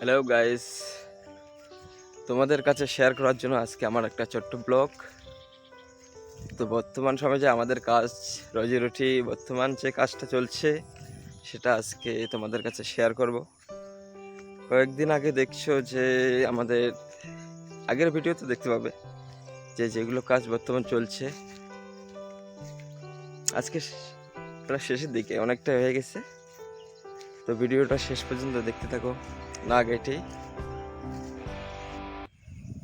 Hello guys, তোমাদের কাছে share করার জন্য আজকে আমার একটা ছোট্ট ব্লগ। তো বর্তমান সময়ে যে আমাদের কাজ, রোজি রুটি, বর্তমান যে কাজটা চলছে সেটা আজকে তোমাদের কাছে শেয়ার করব। কয়েকদিন আগে দেখছো যে আমাদের আগের ভিডিওতে দেখতে পাবে যে যেগুলো কাজ বর্তমান চলছে আজকে প্রায় শেষের দিকে, অনেকটা হয়ে গেছে। তো ভিডিওটা শেষ পর্যন্ত দেখতে থাকো না কেটেই।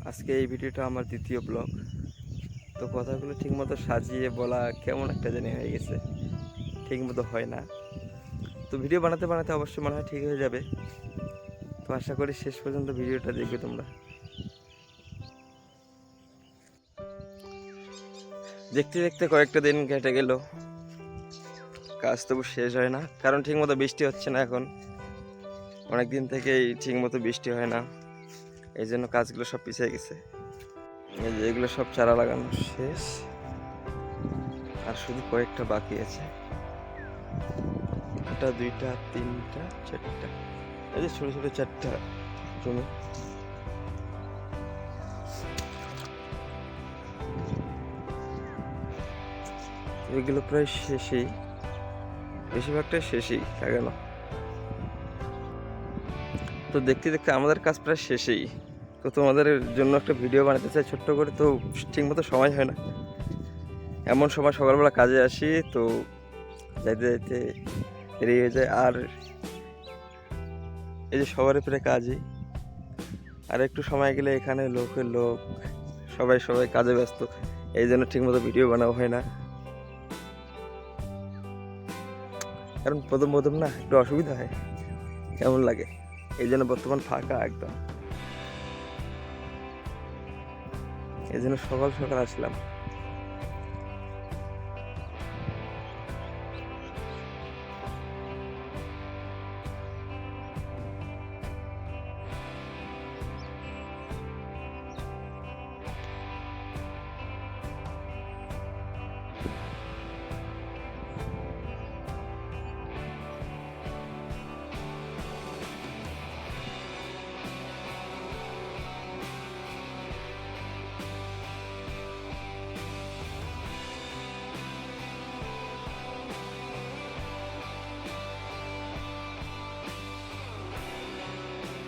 আজকে এই ভিডিওটা আমার দ্বিতীয় ব্লগ। তো কথাগুলো ঠিকমতো সাজিয়ে বলা কেমন একটা জানি হয়ে গেছে, ঠিকমতো হয় না। তো ভিডিও বানাতে বানাতে অবশ্যই মনে হয় ঠিক হয়ে যাবে। তো আশা করি শেষ পর্যন্ত ভিডিওটা দেখবে তোমরা। দেখতে দেখতে কয়েকটা দিন কেটে গেল, কাজ তবু শেষ হয় না, কারণ ঠিকমতো বৃষ্টি হচ্ছে না। এখন অনেক দিন থেকেই ঠিকমতো বৃষ্টি হয় না, এই জন্য কাজগুলো সব পিছিয়ে গেছে। এই যে এগুলো সব চারা লাগানো শেষ, আর শুধু কয়েকটা বাকি আছে। একটা, দুইটা, তিনটা, চারটা, এই যে ছোট ছোট চারটা জমি। এগুলো প্রায় শেষেই, বেশিরভাগটাই শেষেই লাগানো। তো দেখতে দেখতে আমাদের কাজ প্রায় শেষেই। তো তোমাদের জন্য একটা ভিডিও বানাতে চাই ছোট্ট করে, তো ঠিকমতো সময় হয় না। এমন সময় সকালবেলা কাজে আসি, তো যাইতে যাইতে দেরি হয়ে যায়। আর এই যে সবারই প্রায় কাজই, আর একটু সময় গেলে এখানে লোকের লোক, সবাই সবাই কাজে ব্যস্ত, এই জন্য ঠিকমতো ভিডিও বানানো হয় না। কারণ প্রথম প্রথম না একটু অসুবিধা হয়, কেমন লাগে, এই জন্য বর্তমান ফাঁকা একদম। এই জন্য সকাল সকাল আসলাম।